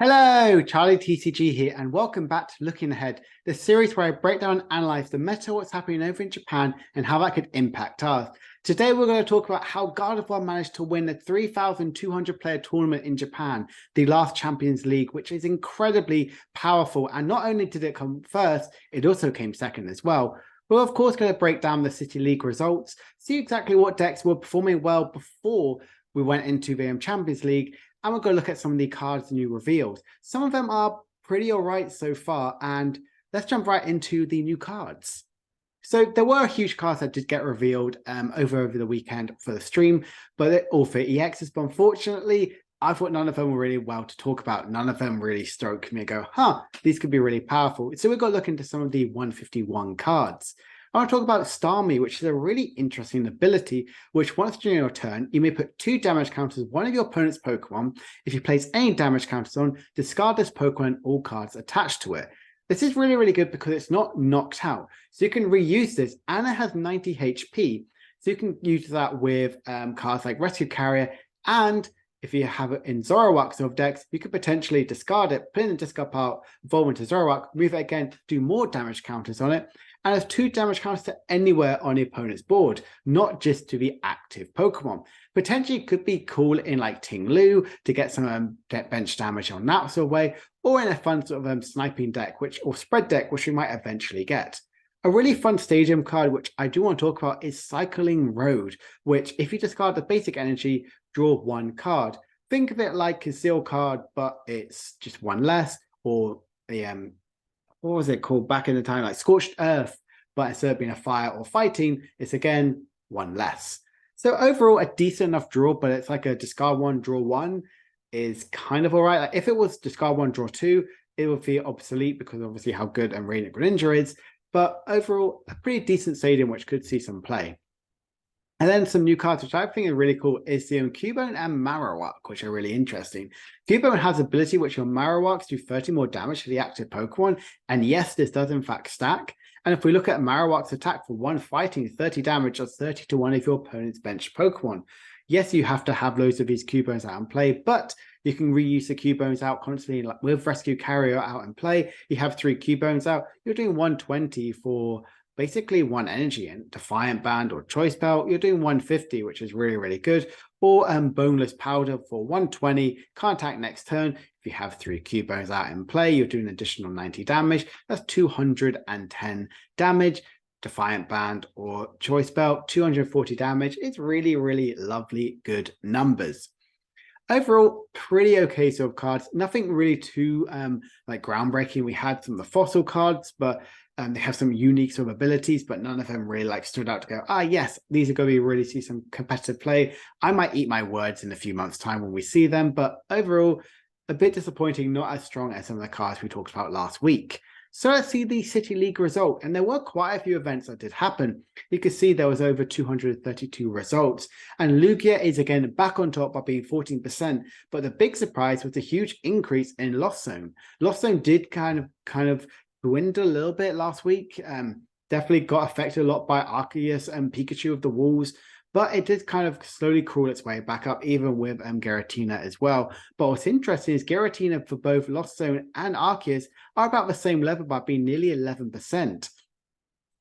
Hello, Charlie TCG here, and welcome back to Looking Ahead, the series where I break down and analyze the meta, what's happening over in Japan, and how that could impact us. Today, we're going to talk about how Gardevior managed to win the 3,200 player tournament in Japan, the last Champions League, which is incredibly powerful. And not only did it come first, it also came second as well. We're, of course, going to break down the City League results, see exactly what decks were performing well before we went into the Champions League, and we're going to look at some of the cards new reveals. Some of them are pretty all right so far, and let's jump right into the new cards. So there were huge cards that did get revealed over the weekend for the stream, but all for EXs. But unfortunately, I thought none of them were really well to talk about. None of them really stroked me and go, these could be really powerful. So we've got to look into some of the 151 cards. I want to talk about Starmie, which is a really interesting ability, which once during your turn, you may put 2 damage counters on one of your opponent's Pokemon. If you place any damage counters on, discard this Pokemon and all cards attached to it. This is really, really good because it's not knocked out. So you can reuse this, and it has 90 HP. So you can use that with cards like Rescue Carrier, and if you have it in Zoroark sort of decks, you could potentially discard it, put it in the discard pile, evolve into Zoroark, move it again, do more damage counters on it, and has 2 damage counters to anywhere on the opponent's board, not just to the active Pokemon. Potentially could be cool in like Ting Lu to get some bench damage on that sort of way, or in a fun sort of sniping deck, or spread deck, which we might eventually get. A really fun stadium card, which I do want to talk about, is Cycling Road, which if you discard the basic energy, draw 1 card. Think of it like a Seal card, but it's just 1 less, or the what was it called back in the time, like Scorched Earth, but instead of being a fire or fighting, it's again 1 less. So overall, a decent enough draw, but it's like a discard 1, draw 1 is kind of all right. Like if it was discard 1, draw 2, it would feel obsolete because obviously how good and Radiant Greninja is. But overall, a pretty decent stadium, which could see some play. And then some new cards, which I think are really cool, is the Cubone and Marowak, which are really interesting. Cubone has ability which your Marowaks do 30 more damage to the active Pokemon. And yes, this does in fact stack. And if we look at Marowak's attack for 1 fighting, 30 damage does 30 to 1 of your opponent's bench Pokemon. Yes, you have to have loads of these Cubones out in play, but you can reuse the Cubones out constantly. Like with Rescue Carrier out in play, you have 3 Cubones out, you're doing 120 for basically 1 energy, and Defiant Band or Choice Belt, you're doing 150, which is really, really good. Or Boneless Powder for 120, can't attack next turn. If you have 3 Cubones out in play, you're doing an additional 90 damage. That's 210 damage. Defiant Band or Choice Belt, 240 damage. It's really, really lovely, good numbers. Overall, pretty okay sort of cards. Nothing really too like groundbreaking. We had some of the fossil cards, but they have some unique sort of abilities, but none of them really like stood out to go, yes, these are going to be really see some competitive play. I might eat my words in a few months' time when we see them, but overall, a bit disappointing, not as strong as some of the cards we talked about last week. So let's see the City League result. And there were quite a few events that did happen. You can see there was over 232 results. And Lugia is again back on top by being 14%. But the big surprise was a huge increase in Lost Zone. Lost Zone did kind of dwindle a little bit last week. Definitely got affected a lot by Arceus and Pikachu of the Walls. But it did kind of slowly crawl its way back up, even with Giratina as well. But what's interesting is Giratina for both Lost Zone and Arceus are about the same level by being nearly 11%.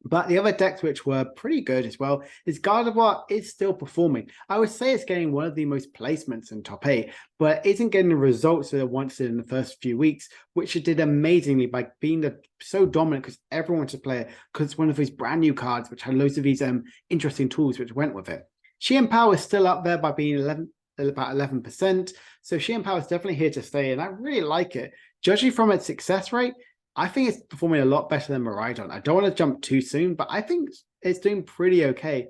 But the other decks which were pretty good as well is Gardevoir is still performing. I would say it's getting one of the most placements in top 8, but it isn't getting the results that it once did in the first few weeks, which it did amazingly by being so dominant because everyone wanted to play it because it's one of these brand new cards which had loads of these interesting tools which went with it. Shein Power is still up there by being about 11%. So Shein Power is definitely here to stay, and I really like it. Judging from its success rate, I think it's performing a lot better than Miraidon. I don't want to jump too soon, but I think it's doing pretty okay.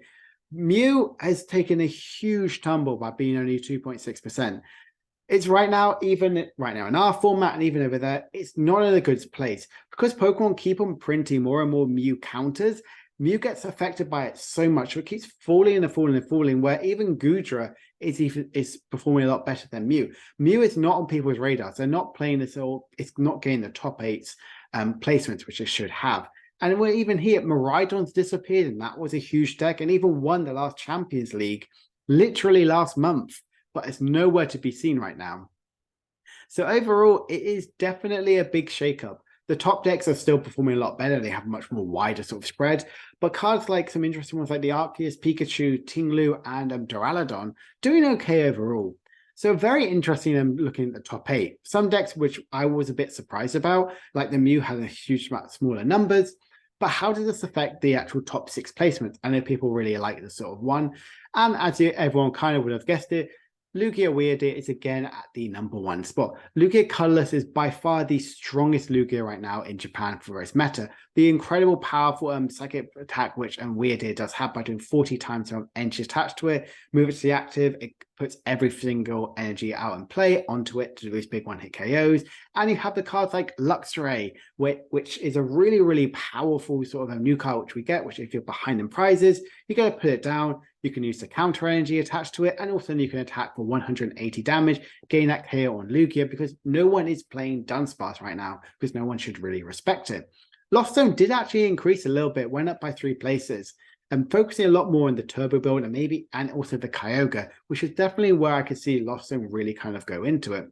Mew has taken a huge tumble by being only 2.6%. It's right now in our format and even over there, it's not in a good place. Because Pokemon keep on printing more and more Mew counters, Mew gets affected by it so much, so it keeps falling and falling and falling, where even Goodra is performing a lot better than Mew. Mew is not on people's radars. They're not playing this all. It's not getting the top 8 placements, which it should have. And we're even here, Miraidon's disappeared, and that was a huge deck, and even won the last Champions League literally last month, but it's nowhere to be seen right now. So overall, it is definitely a big shakeup. The top decks are still performing a lot better. They have a much more wider sort of spread. But cards like some interesting ones like the Arceus, Pikachu, Tinglu, and Duraludon doing okay overall. So very interesting looking at the top 8. Some decks which I was a bit surprised about, like the Mew has a huge amount of smaller numbers. But how does this affect the actual top 6 placements? I know people really like this sort of one. And as everyone kind of would have guessed it, Lugia Weirdir is again at the #1 spot. Lugia Colorless is by far the strongest Lugia right now in Japan for its meta. The incredible powerful psychic attack which Weirdir does have by doing 40 times of energy attached to it, move it to the active, it puts every single energy out and play onto it to do these big one-hit KOs. And you have the cards like Luxray, which is a really, really powerful sort of a new card which we get, which if you're behind in prizes, you got to put it down. You can use the counter energy attached to it, and also you can attack for 180 damage, gain that KO on Lugia, because no one is playing Dunsparce right now, because no one should really respect it. Lost Zone did actually increase a little bit, went up by 3 places, and focusing a lot more on the turbo build and also the Kyogre, which is definitely where I could see Lost Zone really kind of go into it.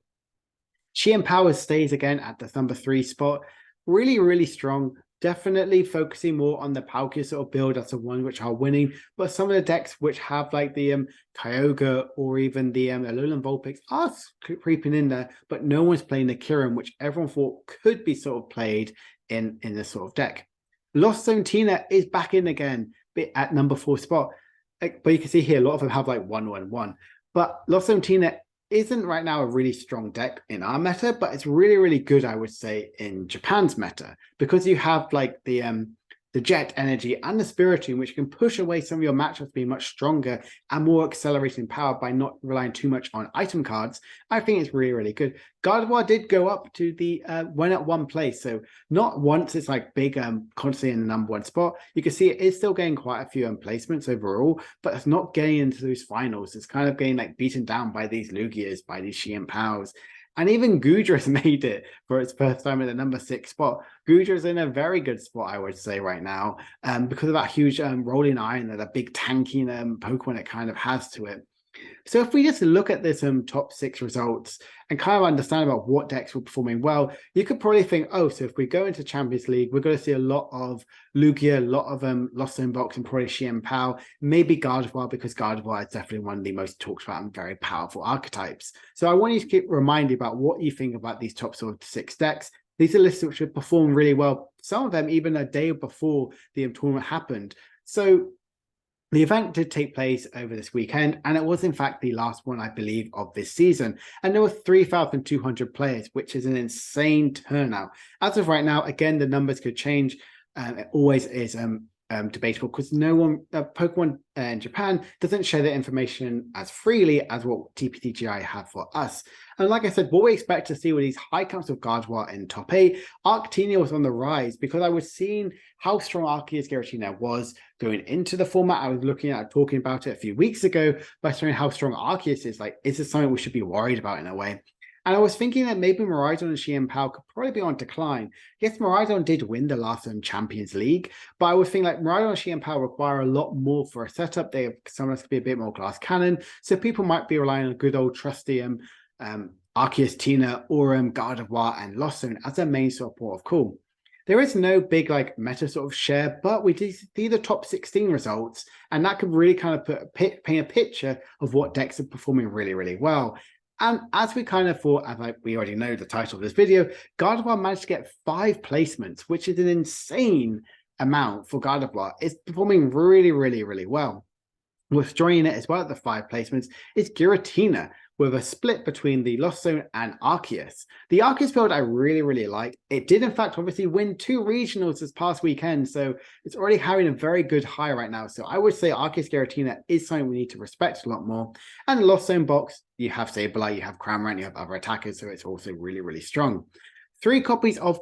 Qian Power stays again at the #3 spot. Really, really strong. Definitely focusing more on the Palkia sort of build. That's the one which are winning. But some of the decks which have like the Kyogre or even the Alolan Vulpix are creeping in there, but no one's playing the Kirin, which everyone thought could be sort of played in this sort of deck. Lost Zone Tina is back in again at #4 spot. But you can see here, a lot of them have like 1-1-1. But Lost Zone Tina isn't right now a really strong deck in our meta, but it's really, really good, I would say, in Japan's meta, because you have like the Jet Energy and the Spiritomb, which can push away some of your matchups being much stronger and more accelerating power by not relying too much on item cards. I think it's really, really good. Gardevoir did go up to the went at 1 place, so not once it's like big constantly in the #1 spot. You can see it is still getting quite a few placements overall, but it's not getting into those finals. It's kind of getting like beaten down by these Lugias, by these Xian Pows. And even Gudra's made it for its first time in the #6 spot. Gudra's in a very good spot, I would say, right now, because of that huge rolling iron, that a big tanking Pokemon it kind of has to it. So if we just look at this top 6 results and kind of understand about what decks were performing well, you could probably think, oh, so if we go into Champions League, we're going to see a lot of Lugia, a lot of Lost Zone Box, and probably Xian Pao, maybe Gardevoir, because Gardevoir is definitely one of the most talked about and very powerful archetypes. So I want you to keep reminding about what you think about these top sort of 6 decks. These are lists which have performed really well, some of them even a day before the tournament happened. So the event did take place over this weekend, and it was in fact the last one, I believe, of this season. And there were 3,200 players, which is an insane turnout. As of right now, again, the numbers could change. It always is debatable, because no one, Pokemon in Japan doesn't share their information as freely as what TPTGI have for us. And like I said, what we expect to see with these high counts of Gardevoir in top 8, Arctina was on the rise, because I was seeing how strong Arceus Giratina was going into the format. I was looking at talking about it a few weeks ago by showing how strong Arceus is. Like, is this something we should be worried about in a way? And I was thinking that maybe Miraidon and Xian Pao could probably be on decline. Yes, Miraidon did win the last Champions League, but I was thinking like Miraidon and Xian Pao require a lot more for a setup. They sometimes could be a bit more glass cannon, so people might be relying on a good old trusty Arceus Tina or Gardevoir and Lost Zone as their main sort of port of call. There is no big like meta sort of share, but we did see the top 16 results, and that could really kind of paint a picture of what decks are performing really, really well. And as we kind of thought, as we already know the title of this video, Gardevoir managed to get 5 placements, which is an insane amount for Gardevoir. It's performing really, really, really well. What's joining it as well at the 5 placements is Giratina, with a split between the Lost Zone and Arceus. The Arceus build I really, really like. It did, in fact, obviously win 2 regionals this past weekend, so it's already having a very good high right now. So I would say Arceus Giratina is something we need to respect a lot more. And the Lost Zone box, you have Sableye, you have Cramorant, you have other attackers, so it's also really, really strong. 3 copies of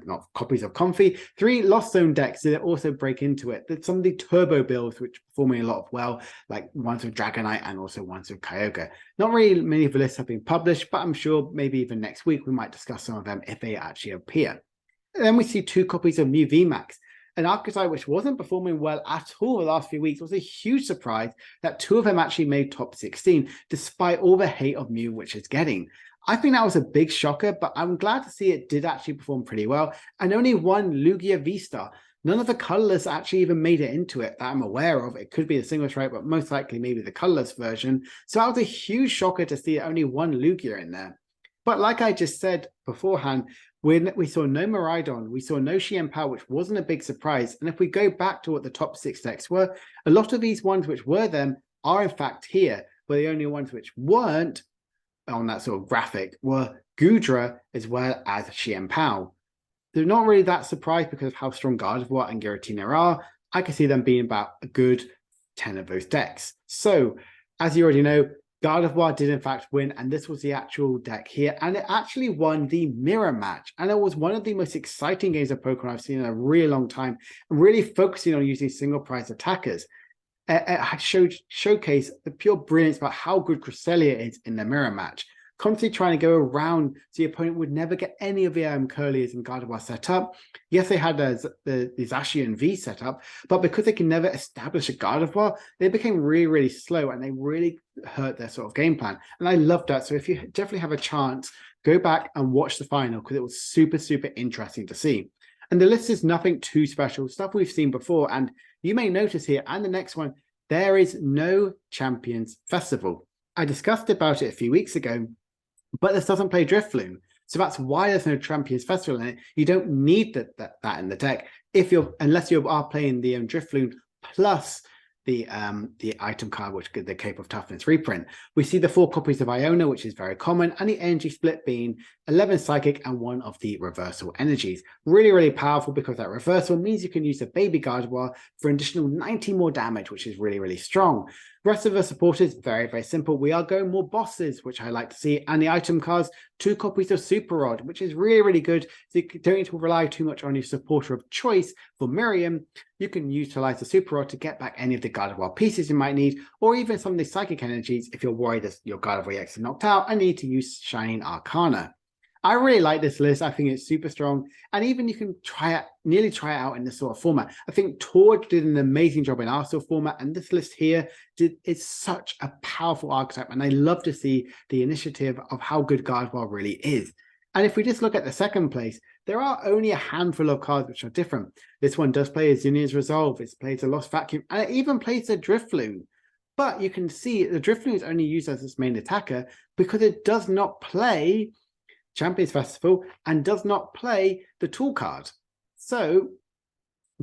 not copies of Comfy, 3 Lost Zone decks that also break into it. There's some of the turbo builds which are performing a lot well, like ones with Dragonite and also ones with Kyogre. Not really many of the lists have been published, but I'm sure maybe even next week we might discuss some of them if they actually appear. And then we see 2 copies of Mew VMAX. An archetype which wasn't performing well at all the last few weeks. It was a huge surprise that 2 of them actually made top 16, despite all the hate of Mew which it's getting. I think that was a big shocker, but I'm glad to see it did actually perform pretty well. And only one Lugia V-Star. None of the colorless actually even made it into it that I'm aware of. It could be the single strike, but most likely maybe the colorless version. So that was a huge shocker to see only one Lugia in there. But like I just said beforehand, when we saw no Miraidon, we saw no Xian Pao, which wasn't a big surprise. And if we go back to what the top 6 decks were, a lot of these ones which were them are in fact here, but the only ones which weren't on that sort of graphic were Gudra as well as Xian Pao. They're not really that surprised because of how strong Gardevoir and Giratina are. I can see them being about a good 10 of those decks. So, as you already know, Gardevoir did in fact win, and this was the actual deck here, and it actually won the mirror match, and it was one of the most exciting games of Pokemon I've seen in a really long time, really focusing on using single prize attackers. It showcased the pure brilliance about how good Cresselia is in the mirror match. Constantly trying to go around so your opponent would never get any of the Curliers and Gardevoir set up. Yes, they had the Zacian V set up, but because they can never establish a Gardevoir, they became really, really slow and they really hurt their sort of game plan. And I love that. So if you definitely have a chance, go back and watch the final because it was super, super interesting to see. And the list is nothing too special, stuff we've seen before. And you may notice here, and the next one, there is no Champions Festival. I discussed about it a few weeks ago, but this doesn't play Drifloon. So that's why there's no Champions Festival in it. You don't need that in the deck unless you are playing the Drifloon plus the item card, which is the Cape of Toughness reprint. We see the 4 copies of Iona, which is very common, and the energy split being 11 Psychic and 1 of the reversal energies. Really, really powerful because that reversal means you can use the Baby Gardevoir for an additional 90 more damage, which is really, really strong. The rest of the supporters, very, very simple. We are going more bosses, which I like to see, and the item cards, 2 copies of Super Rod, which is really, really good. So you don't need to rely too much on your supporter of choice. For Miriam, you can utilize the Super Rod to get back any of the Gardevoir pieces you might need, or even some of the Psychic energies if you're worried that your Gardevoir EX is knocked out and need to use Shining Arcana. I really like this list. I think it's super strong. And even you can nearly try it out in this sort of format. I think Torge did an amazing job in our sort of format. And this list here is such a powerful archetype. And I love to see the initiative of how good Gardevoir really is. And if we just look at the second place, there are only a handful of cards which are different. This one does play a Zinnia's Resolve. It plays a Lost Vacuum. And it even plays a Drifloon. But you can see the Drifloon is only used as its main attacker because it does not play Champions Festival and does not play the tool card. So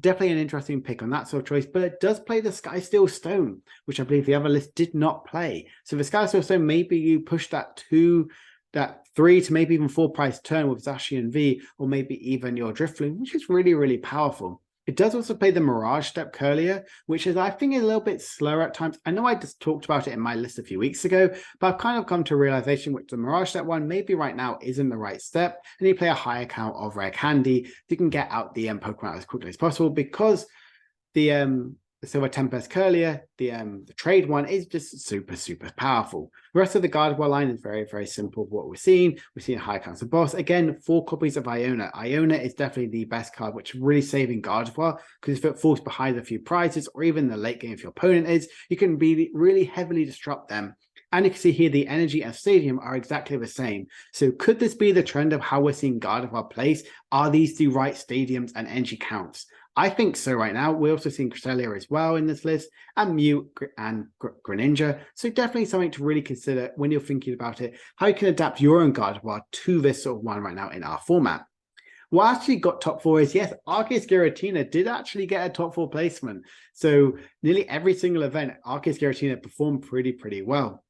definitely an interesting pick on that sort of choice, but it does play the Skysteel Stone, which I believe the other list did not play. So the Skysteel Stone, maybe you push that 3 to maybe even 4 price turn with Zacian V, or maybe even your Drifloon, which is really, really powerful. It does also play the Mirage Step Curlier, which is, I think, a little bit slower at times. I know I just talked about it in my list a few weeks ago, but I've kind of come to a realization which the Mirage Step one maybe right now isn't the right step, and you play a higher count of Rare Candy so you can get out the Pokemon as quickly as possible, because the Silver Tempest Curlier, the trade one, is just super, super powerful. The rest of the Gardevoir line is very, very simple. What we're seeing high counts of boss. Again, 4 copies of Iona. Iona is definitely the best card, which is really saving Gardevoir, because if it falls behind a few prizes, or even the late game if your opponent is, you can really heavily disrupt them. And you can see here the energy and stadium are exactly the same. So could this be the trend of how we're seeing Gardevoir place? Are these the right stadiums and energy counts? I think so right now. We're also seeing Cresselia as well in this list, and Mew and Greninja. So definitely something to really consider when you're thinking about it, how you can adapt your own Gardevoir to this sort of one right now in our format. What actually got top 4 is, yes, Arceus Giratina did actually get a top 4 placement. So nearly every single event, Arceus Giratina performed pretty well.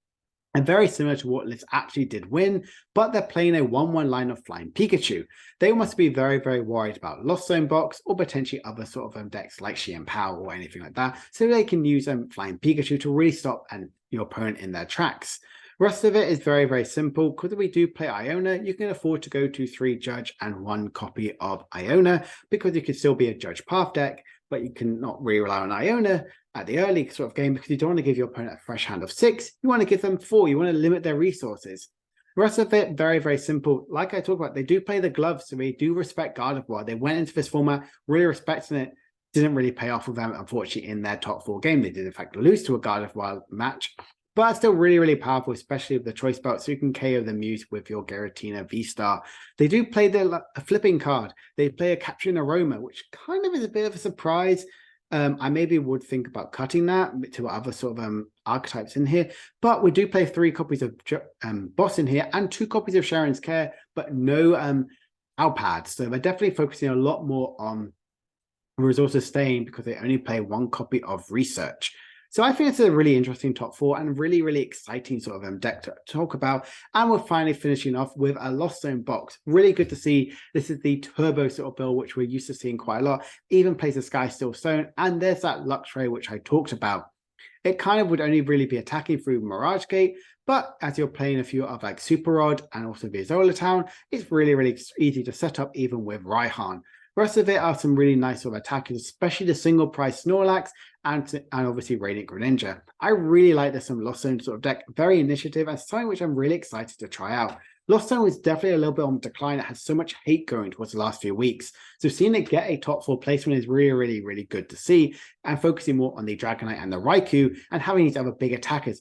And very similar to what lists actually did win, but they're playing a 1-1 line of Flying Pikachu. They must be very, very worried about Lost Zone Box, or potentially other sort of decks like Xian Pao or anything like that, so they can use Flying Pikachu to really stop your opponent in their tracks. The rest of it is very, very simple. Because we do play Iona, you can afford to go to 3 Judge and 1 copy of Iona, because you can still be a Judge Path deck, but you cannot really rely on Iona at the early sort of game, because you don't want to give your opponent a fresh hand of 6. You want to give them 4. You want to limit their resources. The rest of it, very, very simple. Like I talked about, they do play the gloves, so they do respect Gardevoir. They went into this format really respecting it. Didn't really pay off with them, unfortunately, in their top 4 game. They did, in fact, lose to a Gardevoir match. but it's still really, really powerful, especially with the choice belt, so you can KO the Muse with your Giratina V-Star. They do play a flipping card. They play a Capturing Aroma, which kind of is a bit of a surprise. I maybe would think about cutting that to other sort of archetypes in here, but we do play 3 copies of Boss in here and 2 copies of Sharon's Care, but no Alpad. So they're definitely focusing a lot more on resources staying because they only play 1 copy of Research. So I think it's a really interesting top 4 and really, really exciting sort of deck to talk about. And we're finally finishing off with a Lost Zone box. Really good to see. This is the turbo sort of build, which we're used to seeing quite a lot. Even plays a Sky Still Stone. And there's that Luxray, which I talked about. It kind of would only really be attacking through Mirage Gate, but as you're playing a few of like Super Rod and also Viozola Town, it's really, really easy to set up even with Raihan. The rest of it are some really nice sort of attackers, especially the single price Snorlax and obviously Radiant Greninja. I really like this Lost Zone sort of deck, very initiative, and something which I'm really excited to try out. Lost Zone is definitely a little bit on decline. It has so much hate going towards the last few weeks. So seeing it get a top 4 placement is really, really, really good to see. And focusing more on the Dragonite and the Raikou and having these other big attackers,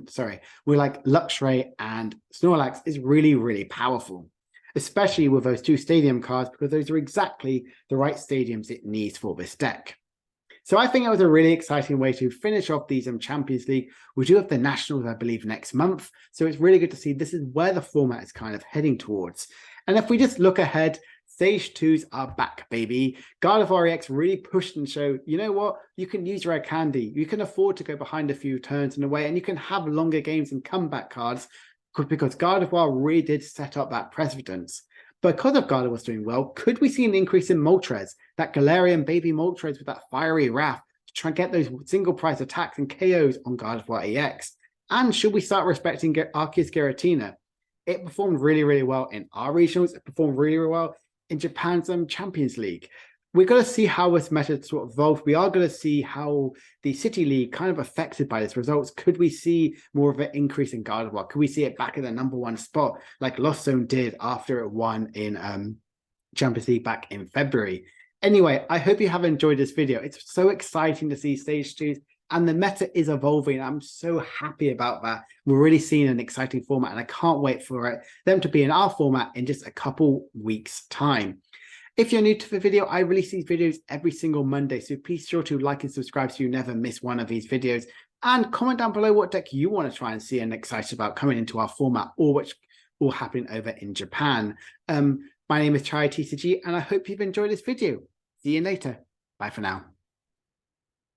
sorry, with like Luxray and Snorlax is really, really powerful. Especially with those 2 stadium cards, because those are exactly the right stadiums it needs for this deck. So I think it was a really exciting way to finish off these Champions League. We do have the Nationals, I believe, next month. So it's really good to see this is where the format is kind of heading towards. And if we just look ahead, Stage 2s are back, baby. Gardevior EX really pushed and showed, you know what? You can use Rare Candy. You can afford to go behind a few turns in a way, and you can have longer games and comeback cards because Gardevoir really did set up that precedence. Because of Gardevoir's doing well, could we see an increase in Moltres, that Galarian baby Moltres with that fiery wrath to try and get those single price attacks and KOs on Gardevoir EX? And should we start respecting Arceus Giratina? It performed really, really well in our regionals. It performed really, really well in Japan's Champions League. We're going to see how this method sort of evolved. We are going to see how the City League kind of affected by this results. Could we see more of an increase in Gardevoir? Could we see it back in the #1 spot like Lost Zone did after it won in Champions League back in February? Anyway, I hope you have enjoyed this video. It's so exciting to see Stage 2s and the meta is evolving. I'm so happy about that. We're really seeing an exciting format and I can't wait for them to be in our format in just a couple weeks' time. If you're new to the video, I release these videos every single Monday, so please sure to like and subscribe so you never miss one of these videos. And comment down below what deck you want to try and see and excited about coming into our format or which will happen over in Japan. My name is TCG and I hope you've enjoyed this video. See you later. Bye for now.